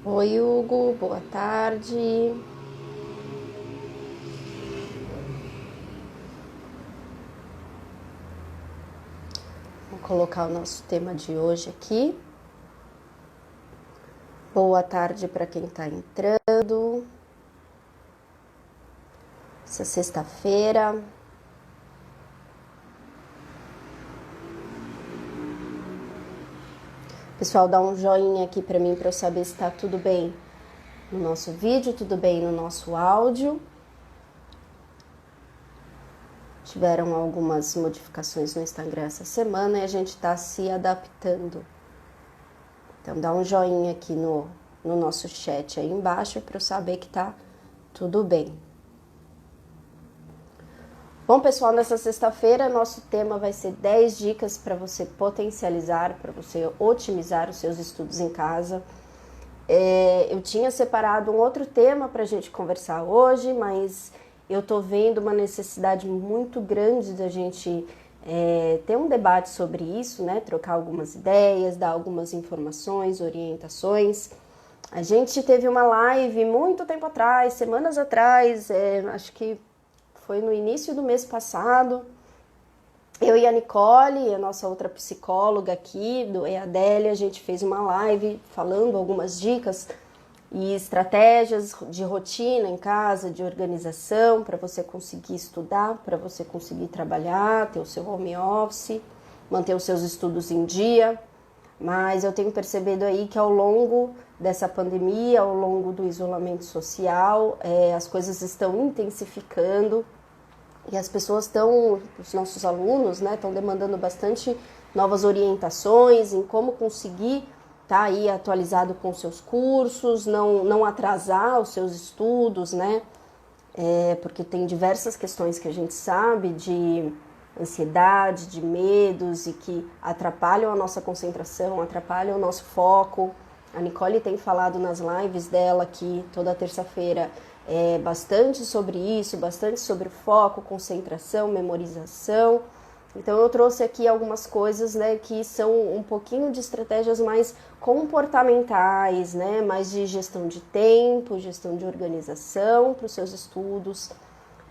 Oi, Hugo, boa tarde. Vou colocar o nosso tema de hoje aqui. Boa tarde para quem está entrando. Essa sexta-feira. Pessoal, dá um joinha aqui para mim para eu saber se está tudo bem no nosso vídeo, tudo bem no nosso áudio. Tiveram algumas modificações no Instagram essa semana e a gente está se adaptando. Então dá um joinha aqui no nosso chat aí embaixo para eu saber que tá tudo bem. Bom, pessoal, nessa sexta-feira nosso tema vai ser 10 dicas para você potencializar, para você otimizar os seus estudos em casa. Eu tinha separado um outro tema para a gente conversar hoje, mas eu tô vendo uma necessidade muito grande da gente ter um debate sobre isso, né? Trocar algumas ideias, dar algumas informações, orientações. A gente teve uma live muito tempo atrás, semanas atrás, acho que foi no início do mês passado. Eu e a Nicole, a nossa outra psicóloga aqui do EADL, a gente fez uma live falando algumas dicas e estratégias de rotina em casa, de organização, para você conseguir estudar, para você conseguir trabalhar, ter o seu home office, manter os seus estudos em dia. Mas eu tenho percebido aí que ao longo dessa pandemia, ao longo do isolamento social, as coisas estão intensificando e as pessoas estão, os nossos alunos, né, estão demandando bastante novas orientações em como conseguir estar aí atualizado com os seus cursos, não atrasar os seus estudos, né, porque tem diversas questões que a gente sabe de ansiedade, de medos e que atrapalham a nossa concentração, atrapalham o nosso foco. A Nicole tem falado nas lives dela aqui toda terça-feira bastante sobre isso, bastante sobre foco, concentração, memorização. Então eu trouxe aqui algumas coisas, né, que são um pouquinho de estratégias mais comportamentais, né, mais de gestão de tempo, gestão de organização para os seus estudos.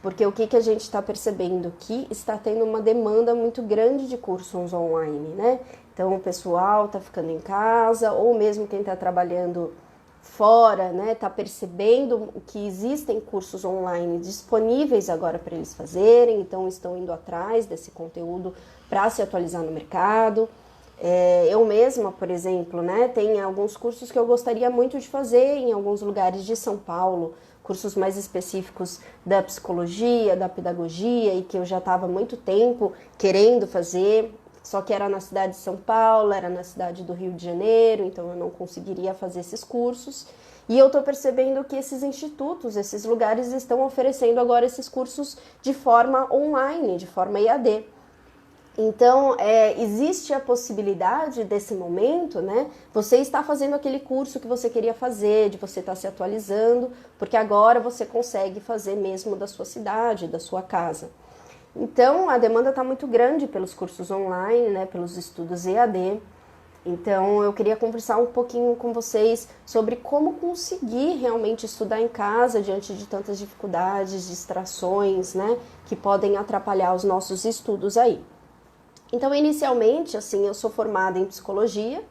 Porque o que a gente está percebendo que está tendo uma demanda muito grande de cursos online, né? Então o pessoal está ficando em casa, ou mesmo quem está trabalhando fora, né, está percebendo que existem cursos online disponíveis agora para eles fazerem, então estão indo atrás desse conteúdo para se atualizar no mercado. Eu mesma, por exemplo, né, tem alguns cursos que eu gostaria muito de fazer em alguns lugares de São Paulo, cursos mais específicos da psicologia, da pedagogia, e que eu já estava há muito tempo querendo fazer, só que era na cidade de São Paulo, era na cidade do Rio de Janeiro, então eu não conseguiria fazer esses cursos. E eu estou percebendo que esses institutos, esses lugares estão oferecendo agora esses cursos de forma online, de forma EAD. Então, existe a possibilidade desse momento, né? Você está fazendo aquele curso que você queria fazer, de você estar se atualizando, porque agora você consegue fazer mesmo da sua cidade, da sua casa. Então, a demanda está muito grande pelos cursos online, né? Pelos estudos EAD. Então, eu queria conversar um pouquinho com vocês sobre como conseguir realmente estudar em casa diante de tantas dificuldades, distrações, né? Que podem atrapalhar os nossos estudos aí. Então, inicialmente, assim, eu sou formada em psicologia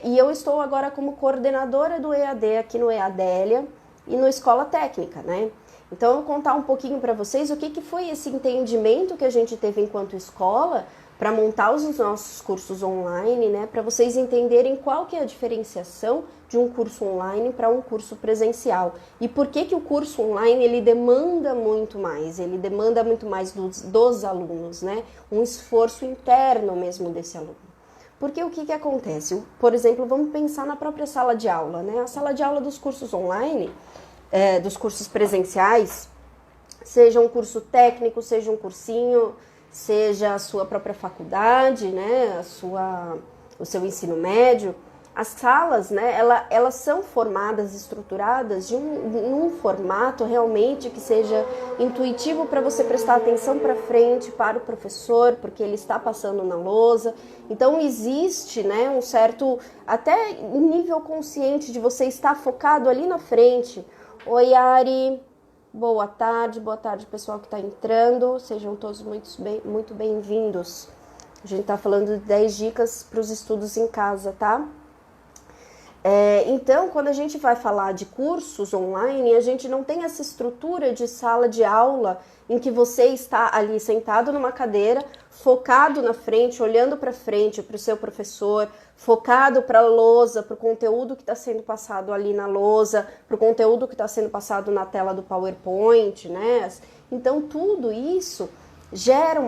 e eu estou agora como coordenadora do EAD aqui no EADélia e no Escola Técnica, né? Então, eu vou contar um pouquinho para vocês o que foi esse entendimento que a gente teve enquanto escola para montar os nossos cursos online, né? Para vocês entenderem qual que é a diferenciação de um curso online para um curso presencial. E por que o curso online ele demanda muito mais dos alunos, né? Um esforço interno mesmo desse aluno. Porque o que acontece? Por exemplo, vamos pensar na própria sala de aula, né? A sala de aula dos cursos online, dos cursos presenciais, seja um curso técnico, seja um cursinho, seja a sua própria faculdade, né, o seu ensino médio, As salas, né, elas são formadas, estruturadas num formato realmente que seja intuitivo para você prestar atenção para frente, para o professor, porque ele está passando na lousa. Então existe, né, um certo, até nível consciente de você estar focado ali na frente. Oi, Ari, boa tarde pessoal que está entrando, sejam todos muito bem-vindos. A gente está falando de 10 dicas para os estudos em casa, tá? Então, quando a gente vai falar de cursos online, a gente não tem essa estrutura de sala de aula em que você está ali sentado numa cadeira, focado na frente, olhando para frente, para o seu professor, focado para a lousa, para o conteúdo que está sendo passado ali na lousa, para o conteúdo que está sendo passado na tela do PowerPoint, né? Então, tudo isso gera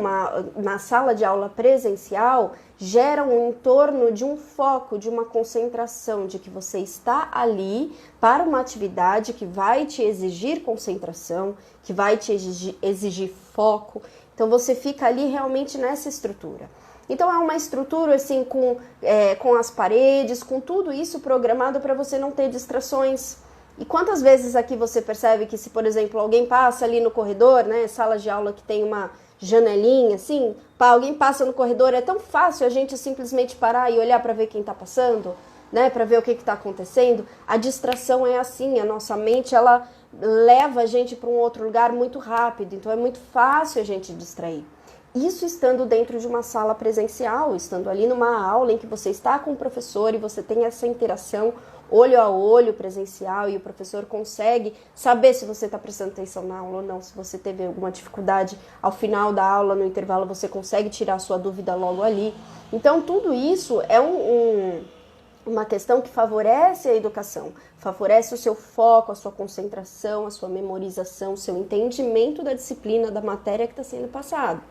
na sala de aula presencial, gera um entorno de um foco, de uma concentração, de que você está ali para uma atividade que vai te exigir concentração, que vai te exigir foco. Então você fica ali realmente nessa estrutura. Então é uma estrutura assim com as paredes, com tudo isso programado para você não ter distrações. E quantas vezes aqui você percebe que se, por exemplo, alguém passa ali no corredor, né, sala de aula que tem uma janelinha, assim, alguém passa no corredor, é tão fácil a gente simplesmente parar e olhar para ver quem está passando, né, para ver o que está acontecendo. A distração é assim, a nossa mente, ela leva a gente para um outro lugar muito rápido, então é muito fácil a gente distrair. Isso estando dentro de uma sala presencial, estando ali numa aula em que você está com o professor e você tem essa interação olho a olho presencial e o professor consegue saber se você está prestando atenção na aula ou não, se você teve alguma dificuldade ao final da aula, no intervalo, você consegue tirar a sua dúvida logo ali. Então, tudo isso é uma questão que favorece a educação, favorece o seu foco, a sua concentração, a sua memorização, o seu entendimento da disciplina, da matéria que está sendo passada.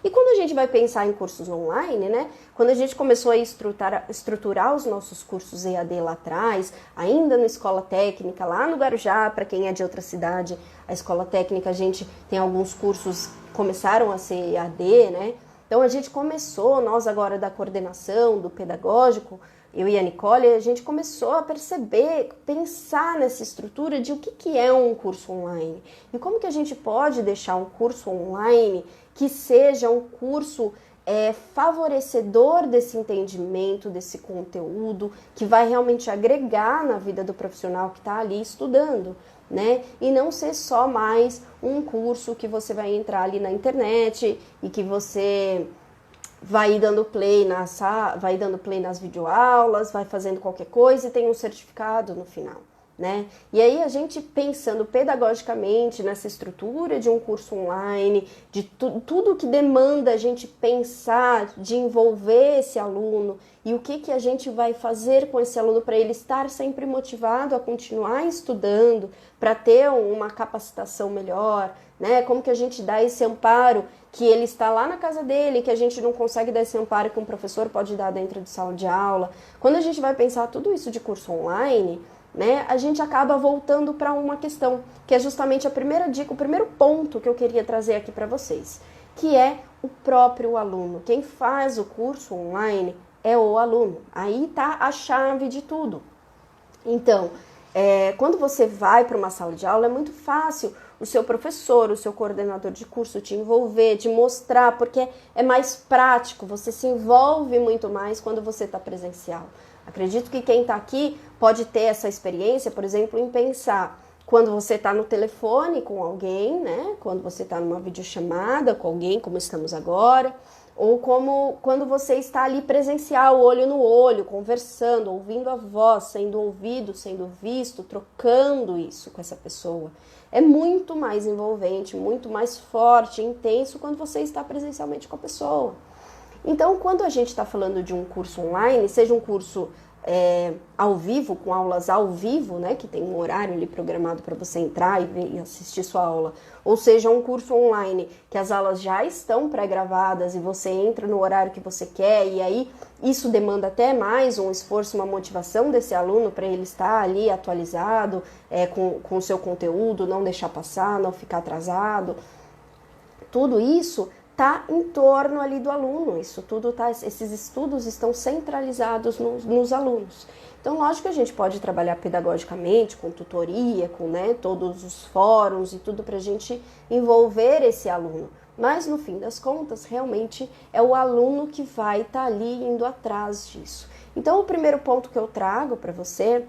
E quando a gente vai pensar em cursos online, né? Quando a gente começou a estruturar os nossos cursos EAD lá atrás, ainda na escola técnica, lá no Guarujá, para quem é de outra cidade, a escola técnica, a gente tem alguns cursos que começaram a ser EAD, né? Então a gente começou, nós agora da coordenação, do pedagógico, eu e a Nicole, a gente começou a perceber, pensar nessa estrutura de o que é um curso online e como que a gente pode deixar um curso online que seja um curso favorecedor desse entendimento, desse conteúdo, que vai realmente agregar na vida do profissional que está ali estudando, né? E não ser só mais um curso que você vai entrar ali na internet e que você vai dando play nas videoaulas, vai fazendo qualquer coisa e tem um certificado no final, né? E aí a gente pensando pedagogicamente nessa estrutura de um curso online, de tudo que demanda a gente pensar, de envolver esse aluno e o que a gente vai fazer com esse aluno para ele estar sempre motivado a continuar estudando, para ter uma capacitação melhor, né? Como que a gente dá esse amparo que ele está lá na casa dele, que a gente não consegue dar esse amparo que um professor pode dar dentro de sala de aula. Quando a gente vai pensar tudo isso de curso online, né, a gente acaba voltando para uma questão, que é justamente a primeira dica, o primeiro ponto que eu queria trazer aqui para vocês, que é o próprio aluno. Quem faz o curso online é o aluno. Aí está a chave de tudo. Então, quando você vai para uma sala de aula, é muito fácil o seu professor, o seu coordenador de curso te envolver, te mostrar, porque é mais prático, você se envolve muito mais quando você está presencial. Acredito que quem está aqui pode ter essa experiência, por exemplo, em pensar quando você está no telefone com alguém, né? Quando você está numa videochamada com alguém, como estamos agora, ou como quando você está ali presencial, olho no olho, conversando, ouvindo a voz, sendo ouvido, sendo visto, trocando isso com essa pessoa. É muito mais envolvente, muito mais forte, intenso quando você está presencialmente com a pessoa. Então, quando a gente está falando de um curso online, seja um curso ao vivo, com aulas ao vivo, né, que tem um horário ali programado para você entrar e assistir sua aula, ou seja, um curso online que as aulas já estão pré-gravadas e você entra no horário que você quer, e aí isso demanda até mais um esforço, uma motivação desse aluno para ele estar ali atualizado com o seu conteúdo, não deixar passar, não ficar atrasado. Tudo isso está em torno ali do aluno. Isso tudo tá, esses estudos estão centralizados nos alunos. Então, lógico que a gente pode trabalhar pedagogicamente, com tutoria, com, né, todos os fóruns e tudo para a gente envolver esse aluno. Mas, no fim das contas, realmente é o aluno que vai estar ali indo atrás disso. Então, o primeiro ponto que eu trago para você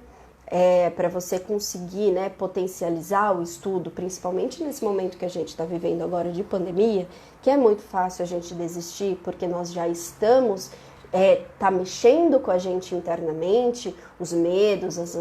conseguir, né, potencializar o estudo, principalmente nesse momento que a gente está vivendo agora de pandemia, que é muito fácil a gente desistir, porque nós já estamos tá mexendo com a gente internamente, os medos, as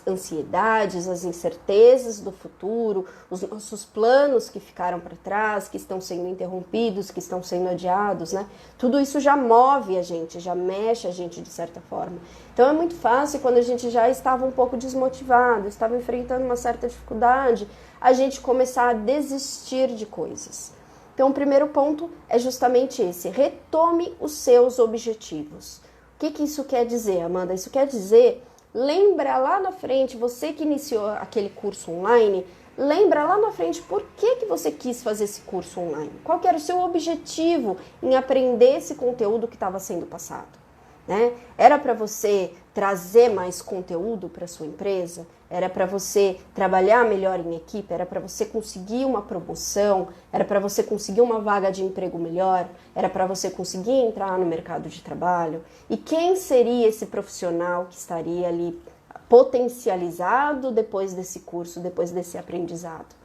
ansiedades, as incertezas do futuro, os nossos planos que ficaram para trás, que estão sendo interrompidos, que estão sendo adiados, né? Tudo isso já move a gente, já mexe a gente de certa forma. Então é muito fácil quando a gente já estava um pouco desmotivado, estava enfrentando uma certa dificuldade, a gente começar a desistir de coisas. Então, o primeiro ponto é justamente esse, retome os seus objetivos. O que isso quer dizer, Amanda? Isso quer dizer, lembra lá na frente, você que iniciou aquele curso online, lembra lá na frente por que você quis fazer esse curso online. Qual que era o seu objetivo em aprender esse conteúdo que estava sendo passado? Né? Era para você trazer mais conteúdo para sua empresa? Era para você trabalhar melhor em equipe? Era para você conseguir uma promoção? Era para você conseguir uma vaga de emprego melhor? Era para você conseguir entrar no mercado de trabalho? E quem seria esse profissional que estaria ali potencializado depois desse curso, depois desse aprendizado?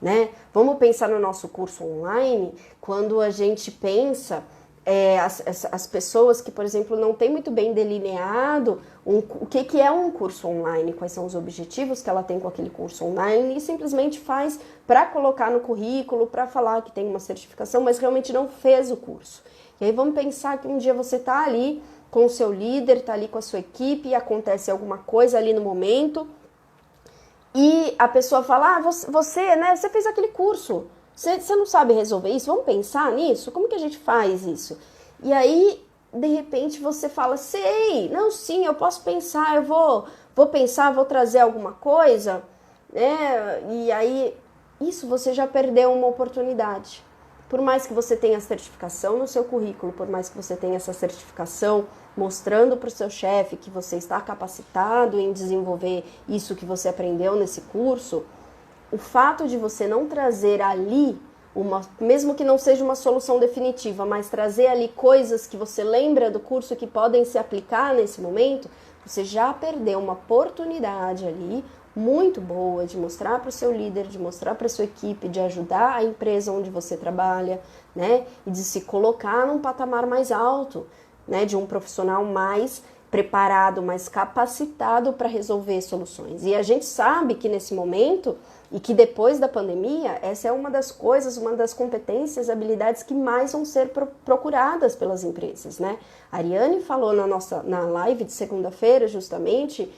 Né? Vamos pensar no nosso curso online, quando a gente pensa... as pessoas que, por exemplo, não têm muito bem delineado o que é um curso online, quais são os objetivos que ela tem com aquele curso online e simplesmente faz para colocar no currículo, para falar que tem uma certificação, mas realmente não fez o curso. E aí vamos pensar que um dia você está ali com o seu líder, está ali com a sua equipe e acontece alguma coisa ali no momento e a pessoa fala, você fez aquele curso, você não sabe resolver isso? Vamos pensar nisso? Como que a gente faz isso? E aí, de repente, você fala, sim, eu posso pensar, eu vou pensar, vou trazer alguma coisa, né? E aí, isso você já perdeu uma oportunidade. Por mais que você tenha certificação no seu currículo, por mais que você tenha essa certificação mostrando para o seu chefe que você está capacitado em desenvolver isso que você aprendeu nesse curso, o fato de você não trazer ali, mesmo que não seja uma solução definitiva, mas trazer ali coisas que você lembra do curso que podem se aplicar nesse momento, você já perdeu uma oportunidade ali muito boa de mostrar para o seu líder, de mostrar para a sua equipe, de ajudar a empresa onde você trabalha, né? E de se colocar num patamar mais alto, né? De um profissional mais preparado, mais capacitado para resolver soluções. E a gente sabe que nesse momento, e que depois da pandemia, essa é uma das coisas, uma das competências, habilidades que mais vão ser procuradas pelas empresas, né? A Ariane falou na live de segunda-feira, justamente,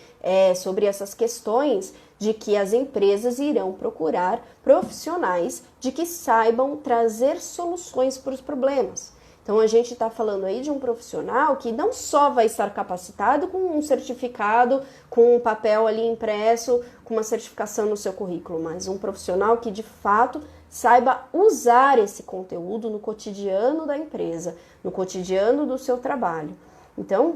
sobre essas questões de que as empresas irão procurar profissionais de que saibam trazer soluções para os problemas. Então, a gente está falando aí de um profissional que não só vai estar capacitado com um certificado, com um papel ali impresso, com uma certificação no seu currículo, mas um profissional que, de fato, saiba usar esse conteúdo no cotidiano da empresa, no cotidiano do seu trabalho. Então,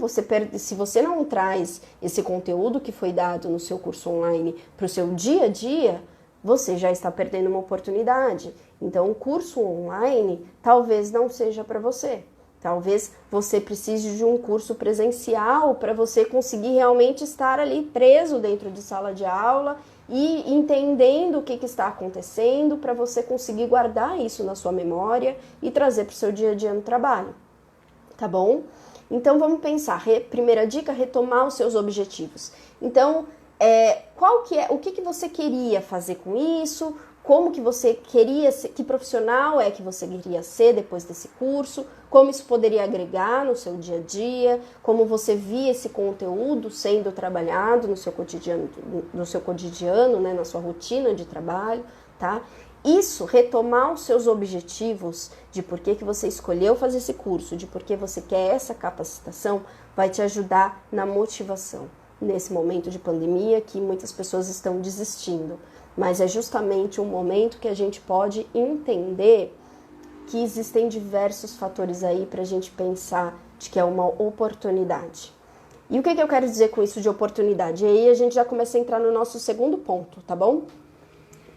se você não traz esse conteúdo que foi dado no seu curso online para o seu dia a dia, você já está perdendo uma oportunidade. Então, o curso online talvez não seja para você. Talvez você precise de um curso presencial para você conseguir realmente estar ali preso dentro de sala de aula e entendendo o que está acontecendo para você conseguir guardar isso na sua memória e trazer para o seu dia a dia no trabalho. Tá bom? Então, vamos pensar. Primeira dica, retomar os seus objetivos. Então, o que você queria fazer com isso? Como que você queria ser, que profissional que você queria ser depois desse curso, como isso poderia agregar no seu dia a dia, como você via esse conteúdo sendo trabalhado no seu cotidiano, né, na sua rotina de trabalho, tá? Isso, retomar os seus objetivos de por que você escolheu fazer esse curso, de por que você quer essa capacitação, vai te ajudar na motivação. Nesse momento de pandemia que muitas pessoas estão desistindo. Mas é justamente um momento que a gente pode entender que existem diversos fatores aí para a gente pensar de que é uma oportunidade. E o que eu quero dizer com isso de oportunidade? E aí a gente já começa a entrar no nosso segundo ponto, tá bom?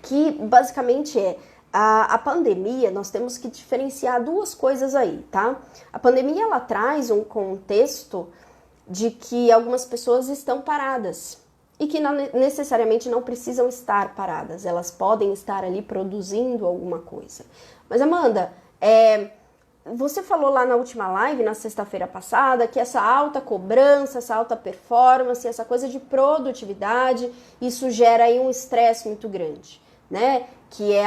Que basicamente é a pandemia. Nós temos que diferenciar duas coisas aí, tá? A pandemia, ela traz um contexto de que algumas pessoas estão paradas e que não, necessariamente não precisam estar paradas, elas podem estar ali produzindo alguma coisa. Mas Amanda, você falou lá na última live, na sexta-feira passada, que essa alta cobrança, essa alta performance, essa coisa de produtividade, isso gera aí um estresse muito grande, né? Que é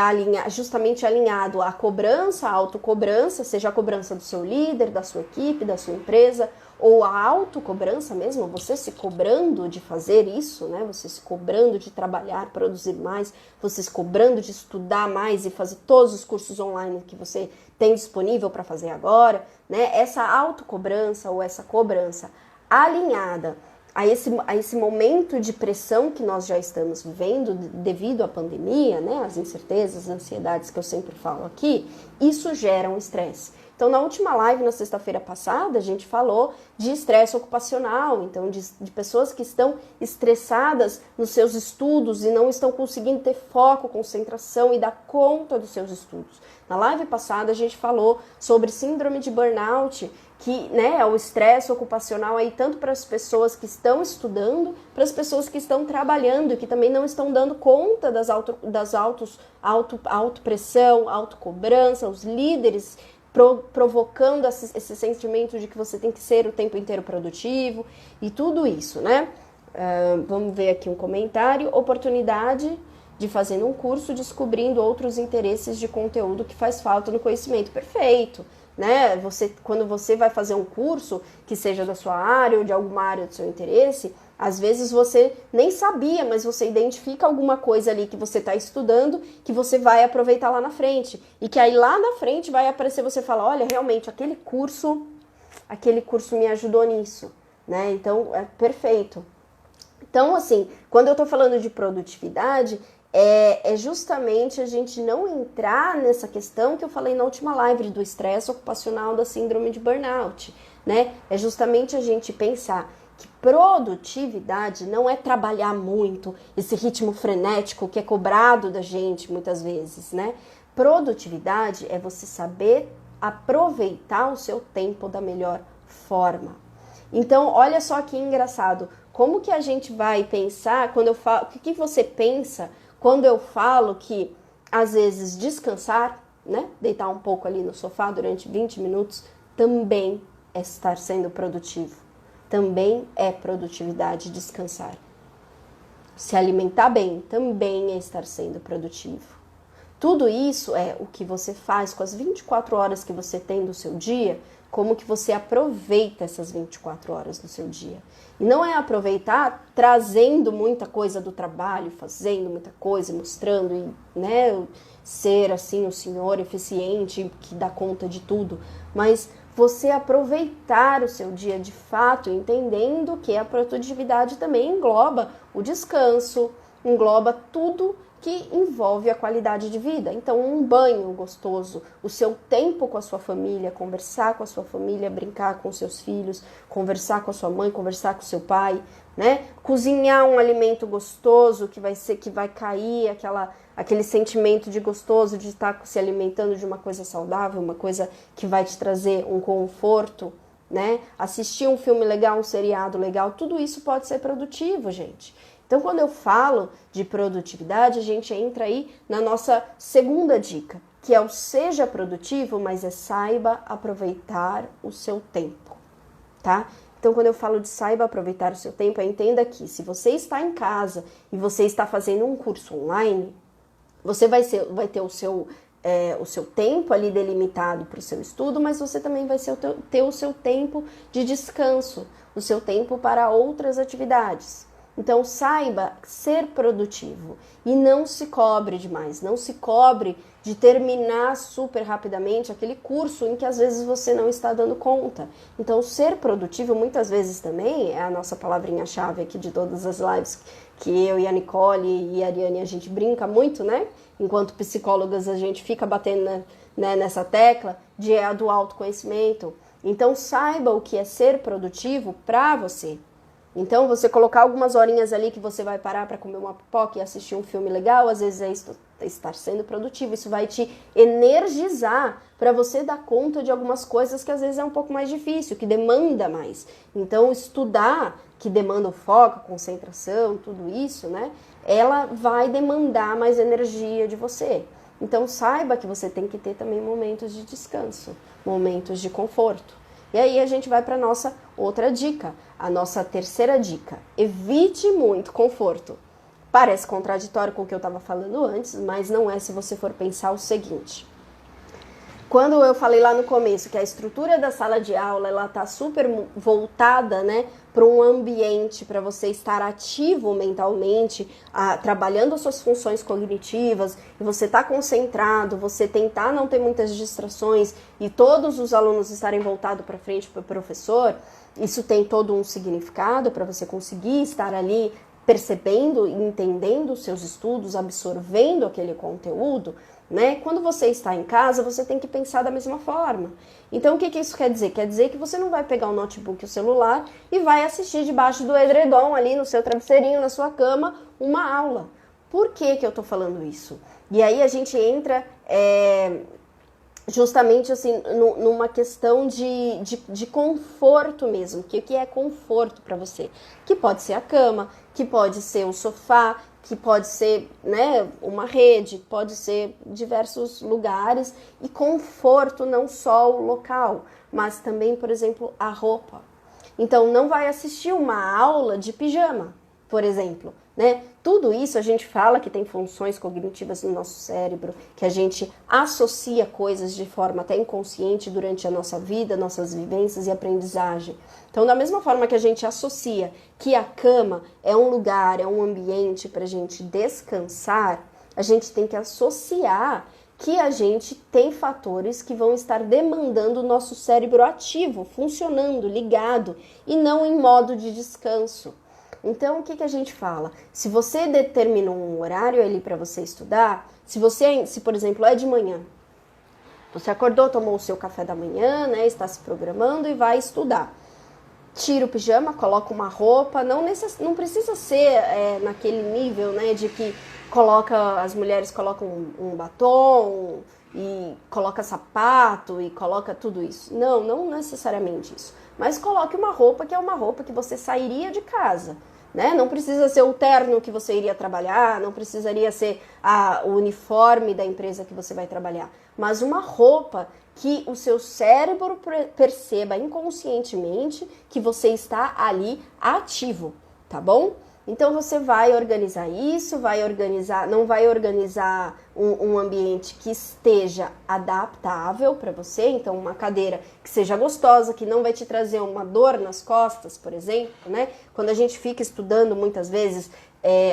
justamente alinhado à cobrança, à autocobrança, seja a cobrança do seu líder, da sua equipe, da sua empresa, ou a autocobrança mesmo, você se cobrando de fazer isso, né? Você se cobrando de trabalhar, produzir mais, você se cobrando de estudar mais e fazer todos os cursos online que você tem disponível para fazer agora, né? Essa autocobrança ou essa cobrança alinhada a esse momento de pressão que nós já estamos vivendo devido à pandemia, né? As incertezas, as ansiedades que eu sempre falo aqui, isso gera um estresse. Então, na última live, na sexta-feira passada, a gente falou de estresse ocupacional, então de pessoas que estão estressadas nos seus estudos e não estão conseguindo ter foco, concentração e dar conta dos seus estudos. Na live passada, a gente falou sobre síndrome de burnout, que, né, é o estresse ocupacional aí tanto para as pessoas que estão estudando, para as pessoas que estão trabalhando e que também não estão dando conta das autopressão, autocobrança, os líderes provocando esse sentimento de que você tem que ser o tempo inteiro produtivo e tudo isso, né? Vamos ver aqui um comentário. Oportunidade de fazer um curso descobrindo outros interesses de conteúdo que faz falta no conhecimento. Perfeito, né? Quando você vai fazer um curso que seja da sua área ou de alguma área do seu interesse, às vezes você nem sabia, mas você identifica alguma coisa ali que você está estudando, que você vai aproveitar lá na frente. E que aí lá na frente vai aparecer, você fala, olha, realmente, aquele curso me ajudou nisso, né? Então, é perfeito. Então, assim, quando eu estou falando de produtividade, é justamente a gente não entrar nessa questão que eu falei na última live do estresse ocupacional, da síndrome de burnout, né? É justamente a gente pensar que produtividade não é trabalhar muito, esse ritmo frenético que é cobrado da gente muitas vezes, né? Produtividade é você saber aproveitar o seu tempo da melhor forma. Então, olha só que engraçado, como que a gente vai pensar quando eu falo, o que você pensa quando eu falo que às vezes descansar, né? Deitar um pouco ali no sofá durante 20 minutos também é estar sendo produtivo. Também é produtividade descansar. Se alimentar bem também é estar sendo produtivo. Tudo isso é o que você faz com as 24 horas que você tem do seu dia, como que você aproveita essas 24 horas do seu dia. E não é aproveitar trazendo muita coisa do trabalho, fazendo muita coisa, mostrando, né, ser assim o senhor eficiente que dá conta de tudo, mas você aproveitar o seu dia de fato, entendendo que a produtividade também engloba o descanso, engloba tudo que envolve a qualidade de vida. Então, um banho gostoso, o seu tempo com a sua família, conversar com a sua família, brincar com seus filhos, conversar com a sua mãe, conversar com o seu pai, né? Cozinhar um alimento gostoso que vai cair aquele sentimento de gostoso de estar se alimentando de uma coisa saudável, uma coisa que vai te trazer um conforto, né? Assistir um filme legal, um seriado legal, tudo isso pode ser produtivo, gente. Então, quando eu falo de produtividade, a gente entra aí na nossa segunda dica, que é o seja produtivo, mas saiba aproveitar o seu tempo, tá? Então, quando eu falo de saiba aproveitar o seu tempo, entenda que se você está em casa e você está fazendo um curso online, você vai ter o seu tempo ali delimitado para o seu estudo, mas você também vai ter o seu tempo de descanso, o seu tempo para outras atividades. Então, saiba ser produtivo e não se cobre demais, não se cobre de terminar super rapidamente aquele curso em que às vezes você não está dando conta. Então, ser produtivo muitas vezes também é a nossa palavrinha-chave aqui de todas as lives que eu e a Nicole e a Ariane a gente brinca muito, né? Enquanto psicólogas a gente fica batendo né, nessa tecla, é a do autoconhecimento. Então saiba o que é ser produtivo para você. Então você colocar algumas horinhas ali que você vai parar para comer uma pipoca e assistir um filme legal, às vezes é estar sendo produtivo. Isso vai te energizar para você dar conta de algumas coisas que às vezes é um pouco mais difícil, que demanda mais. Então estudar, que demanda o foco, concentração, tudo isso, né? Ela vai demandar mais energia de você. Então saiba que você tem que ter também momentos de descanso, momentos de conforto. E aí a gente vai para a nossa outra dica, a nossa terceira dica. Evite muito conforto. Parece contraditório com o que eu estava falando antes, mas não é se você for pensar o seguinte. Quando eu falei lá no começo que a estrutura da sala de aula ela está super voltada, né, para um ambiente para você estar ativo mentalmente, trabalhando as suas funções cognitivas, e você está concentrado, você tentar não ter muitas distrações e todos os alunos estarem voltados para frente para o professor, isso tem todo um significado para você conseguir estar ali percebendo e entendendo os seus estudos, absorvendo aquele conteúdo, né? Quando você está em casa, você tem que pensar da mesma forma. Então, o que isso quer dizer? Quer dizer que você não vai pegar o notebook e o celular e vai assistir debaixo do edredom, ali no seu travesseirinho, na sua cama, uma aula. Por que eu estou falando isso? E aí a gente entra justamente assim, numa questão de conforto mesmo. O que é conforto para você? Que pode ser a cama, que pode ser o sofá, que pode ser, né, uma rede, pode ser diversos lugares, e conforto não só o local, mas também, por exemplo, a roupa. Então, não vai assistir uma aula de pijama, por exemplo, né? Tudo isso a gente fala que tem funções cognitivas no nosso cérebro, que a gente associa coisas de forma até inconsciente durante a nossa vida, nossas vivências e aprendizagem. Então, da mesma forma que a gente associa que a cama é um lugar, é um ambiente para a gente descansar, a gente tem que associar que a gente tem fatores que vão estar demandando o nosso cérebro ativo, funcionando, ligado, e não em modo de descanso. Então, o que a gente fala? Se você determina um horário ali para você estudar, se por exemplo é de manhã, você acordou, tomou o seu café da manhã, né, está se programando e vai estudar. Tira o pijama, coloca uma roupa, não precisa ser naquele nível, né, de que as mulheres colocam um batom e coloca sapato e coloca tudo isso. Não necessariamente isso. Mas coloque uma roupa que é uma roupa que você sairia de casa, né? Não precisa ser o terno que você iria trabalhar, não precisaria ser o uniforme da empresa que você vai trabalhar, mas uma roupa que o seu cérebro perceba inconscientemente que você está ali ativo, tá bom? Então você vai organizar isso, não vai organizar um ambiente que esteja adaptável para você, então uma cadeira que seja gostosa, que não vai te trazer uma dor nas costas, por exemplo, né? Quando a gente fica estudando muitas vezes,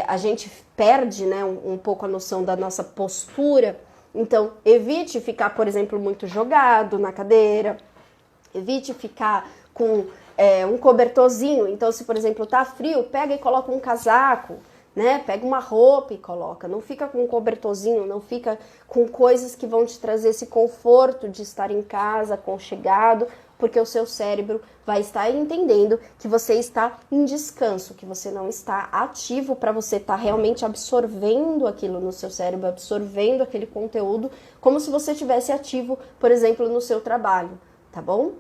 a gente perde, né, um pouco a noção da nossa postura. Então evite ficar, por exemplo, muito jogado na cadeira, evite ficar com um cobertorzinho. Então, se por exemplo tá frio, pega e coloca um casaco, né? Pega uma roupa e coloca. Não fica com um cobertorzinho, não fica com coisas que vão te trazer esse conforto de estar em casa, aconchegado, porque o seu cérebro vai estar entendendo que você está em descanso, que você não está ativo para você estar realmente absorvendo aquilo no seu cérebro, absorvendo aquele conteúdo, como se você estivesse ativo, por exemplo, no seu trabalho, tá bom?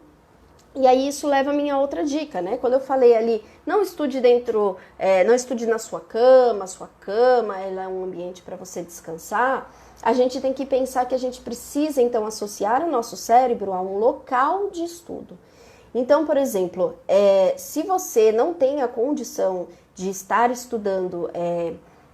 E aí isso leva a minha outra dica, né? Quando eu falei ali, não estude não estude na sua cama ela é um ambiente para você descansar, a gente tem que pensar que a gente precisa, então, associar o nosso cérebro a um local de estudo. Então, por exemplo, se você não tem a condição de estar estudando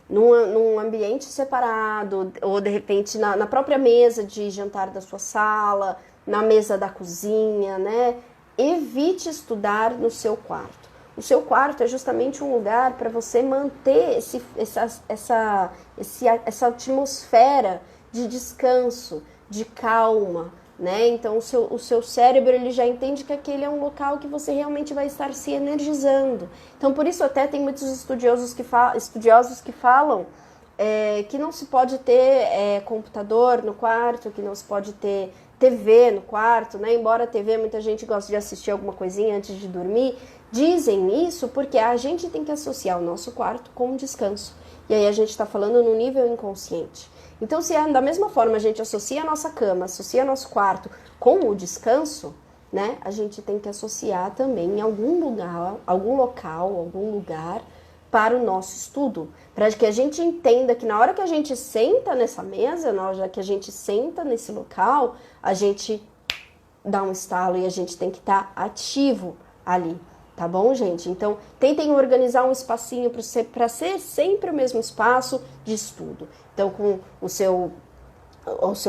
num ambiente separado, ou de repente na própria mesa de jantar da sua sala, na mesa da cozinha, né? Evite estudar no seu quarto. O seu quarto é justamente um lugar para você manter essa atmosfera de descanso, de calma, né? Então o seu cérebro ele já entende que aquele é um local que você realmente vai estar se energizando. Então por isso até tem muitos estudiosos que falam que não se pode ter computador no quarto, que não se pode ter TV no quarto, né? Embora a TV muita gente gosta de assistir alguma coisinha antes de dormir, dizem isso porque a gente tem que associar o nosso quarto com o descanso. E aí a gente está falando no nível inconsciente. Então, se da mesma forma a gente associa a nossa cama, associa nosso quarto com o descanso, né? A gente tem que associar também em algum lugar, algum local, algum lugar para o nosso estudo, para que a gente entenda que na hora que a gente senta nessa mesa, na hora que a gente senta nesse local, a gente dá um estalo e a gente tem que estar ativo ali, tá bom, gente? Então, tentem organizar um espacinho para ser sempre o mesmo espaço de estudo. Então, com o seu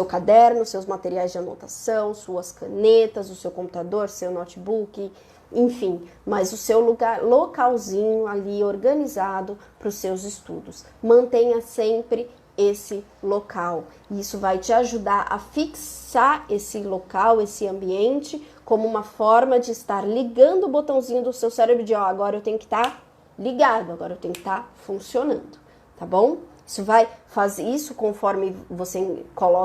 caderno, seus materiais de anotação, suas canetas, o seu computador, seu notebook, enfim, mas o seu localzinho ali organizado para os seus estudos. Mantenha sempre esse local. Isso vai te ajudar a fixar esse local, esse ambiente, como uma forma de estar ligando o botãozinho do seu cérebro de, agora eu tenho que estar ligado, agora eu tenho que estar funcionando, tá bom? Isso vai fazer isso conforme você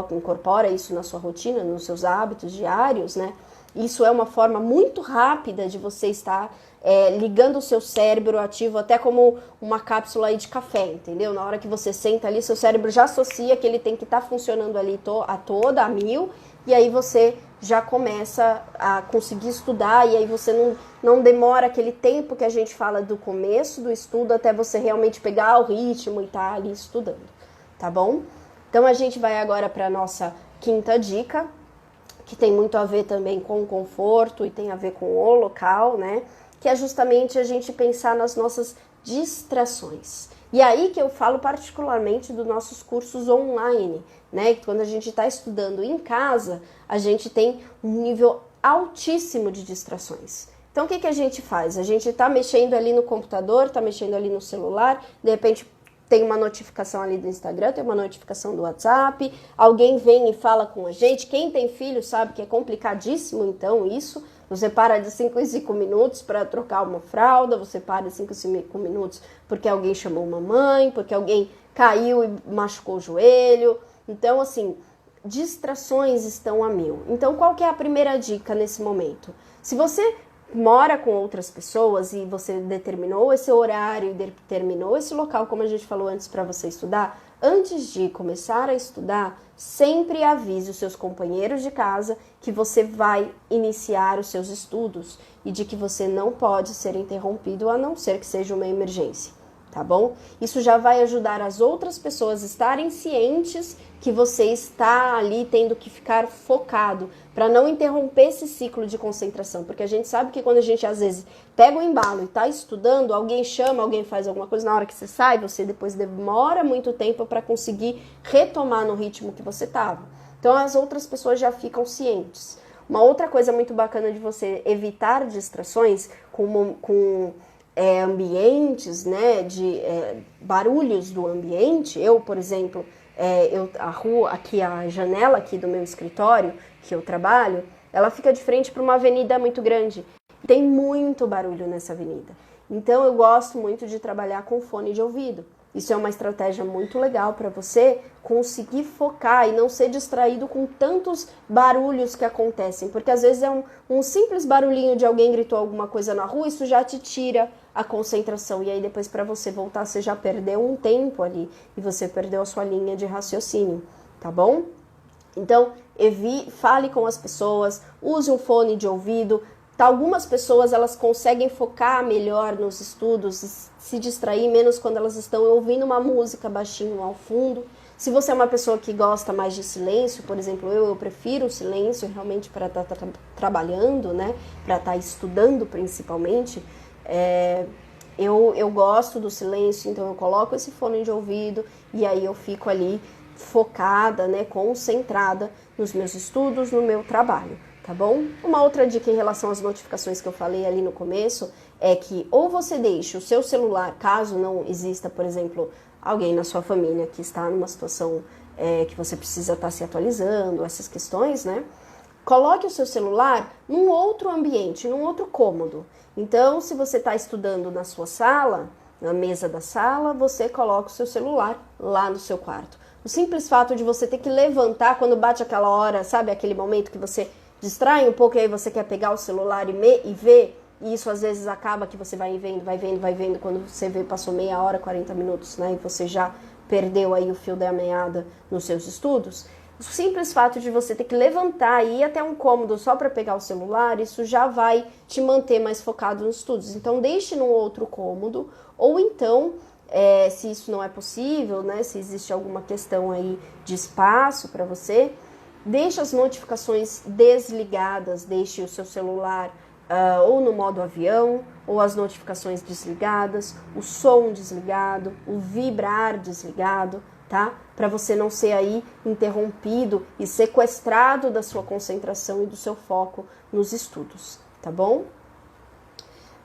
incorpora isso na sua rotina, nos seus hábitos diários, né? Isso é uma forma muito rápida de você estar ligando o seu cérebro ativo, até como uma cápsula aí de café, entendeu? Na hora que você senta ali, seu cérebro já associa que ele tem que estar funcionando ali a mil, e aí você já começa a conseguir estudar, e aí você não demora aquele tempo que a gente fala do começo do estudo até você realmente pegar o ritmo e estar ali estudando, tá bom? Então a gente vai agora para a nossa quinta dica, que tem muito a ver também com o conforto e tem a ver com o local, né? Que é justamente a gente pensar nas nossas distrações. E aí que eu falo particularmente dos nossos cursos online, né? Quando a gente está estudando em casa, a gente tem um nível altíssimo de distrações. Então, o que a gente faz? A gente está mexendo ali no computador, está mexendo ali no celular, de repente tem uma notificação ali do Instagram, tem uma notificação do WhatsApp, alguém vem e fala com a gente. Quem tem filho sabe que é complicadíssimo, então, isso. Você para de 5 em 5 minutos para trocar uma fralda, você para de 5 em 5 minutos porque alguém chamou uma mãe, porque alguém caiu e machucou o joelho. Então, assim, distrações estão a mil. Então, qual que é a primeira dica nesse momento? Se você mora com outras pessoas e você determinou esse horário, determinou esse local, como a gente falou antes, para você estudar, antes de começar a estudar, sempre avise os seus companheiros de casa que você vai iniciar os seus estudos e de que você não pode ser interrompido a não ser que seja uma emergência, tá bom? Isso já vai ajudar as outras pessoas a estarem cientes que você está ali tendo que ficar focado para não interromper esse ciclo de concentração, porque a gente sabe que quando a gente às vezes pega o embalo e está estudando, alguém chama, alguém faz alguma coisa, na hora que você sai, você depois demora muito tempo para conseguir retomar no ritmo que você estava. Então as outras pessoas já ficam cientes. Uma outra coisa muito bacana de você evitar distrações com ambientes, né, de barulhos do ambiente. Eu, por exemplo, a rua aqui, a janela aqui do meu escritório que eu trabalho, ela fica de frente para uma avenida muito grande. Tem muito barulho nessa avenida. Então eu gosto muito de trabalhar com fone de ouvido. Isso é uma estratégia muito legal para você conseguir focar e não ser distraído com tantos barulhos que acontecem. Porque às vezes é um simples barulhinho de alguém gritou alguma coisa na rua, isso já te tira a concentração. E aí depois para você voltar, você já perdeu um tempo ali e você perdeu a sua linha de raciocínio, tá bom? Então, fale com as pessoas, use um fone de ouvido. Algumas pessoas elas conseguem focar melhor nos estudos e se distrair menos quando elas estão ouvindo uma música baixinho ao fundo. Se você é uma pessoa que gosta mais de silêncio, por exemplo, eu prefiro o silêncio realmente para estar trabalhando, né? Para estar estudando principalmente. Eu gosto do silêncio, então eu coloco esse fone de ouvido e aí eu fico ali focada, né? Concentrada nos meus estudos, no meu trabalho. Tá bom? Uma outra dica em relação às notificações que eu falei ali no começo é que ou você deixa o seu celular, caso não exista, por exemplo, alguém na sua família que está numa situação que você precisa estar se atualizando, essas questões, né? Coloque o seu celular num outro ambiente, num outro cômodo. Então, se você está estudando na sua sala, na mesa da sala, você coloca o seu celular lá no seu quarto. O simples fato de você ter que levantar quando bate aquela hora, sabe, aquele momento que você distrai um pouco e aí você quer pegar o celular e ver, e isso às vezes acaba que você vai vendo, quando você vê passou meia hora, 40 minutos, né, e você já perdeu aí o fio da meada nos seus estudos. O simples fato de você ter que levantar e ir até um cômodo só para pegar o celular, isso já vai te manter mais focado nos estudos. Então, deixe num outro cômodo, ou então, se isso não é possível, né, se existe alguma questão aí de espaço para você, deixe as notificações desligadas, deixe o seu celular ou no modo avião, ou as notificações desligadas, o som desligado, o vibrar desligado, tá? Para você não ser aí interrompido e sequestrado da sua concentração e do seu foco nos estudos, tá bom?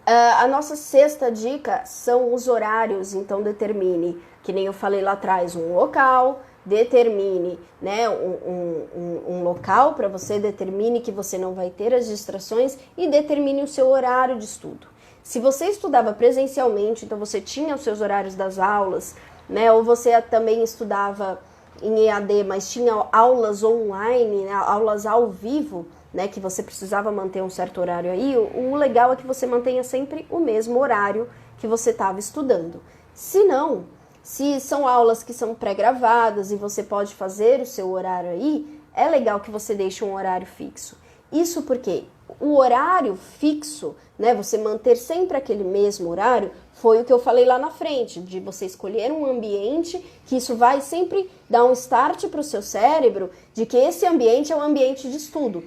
A nossa sexta dica são os horários, então determine, que nem eu falei lá atrás, um local, determine, né, um local para você, determine que você não vai ter as distrações e determine o seu horário de estudo. Se você estudava presencialmente, então você tinha os seus horários das aulas, né, ou você também estudava em EAD, mas tinha aulas online, né, aulas ao vivo, né, que você precisava manter um certo horário aí, o legal é que você mantenha sempre o mesmo horário que você estava estudando. Se não, se são aulas que são pré-gravadas e você pode fazer o seu horário aí, é legal que você deixe um horário fixo. Isso porque o horário fixo, né, você manter sempre aquele mesmo horário, foi o que eu falei lá na frente, de você escolher um ambiente, que isso vai sempre dar um start para o seu cérebro, de que esse ambiente é um ambiente de estudo.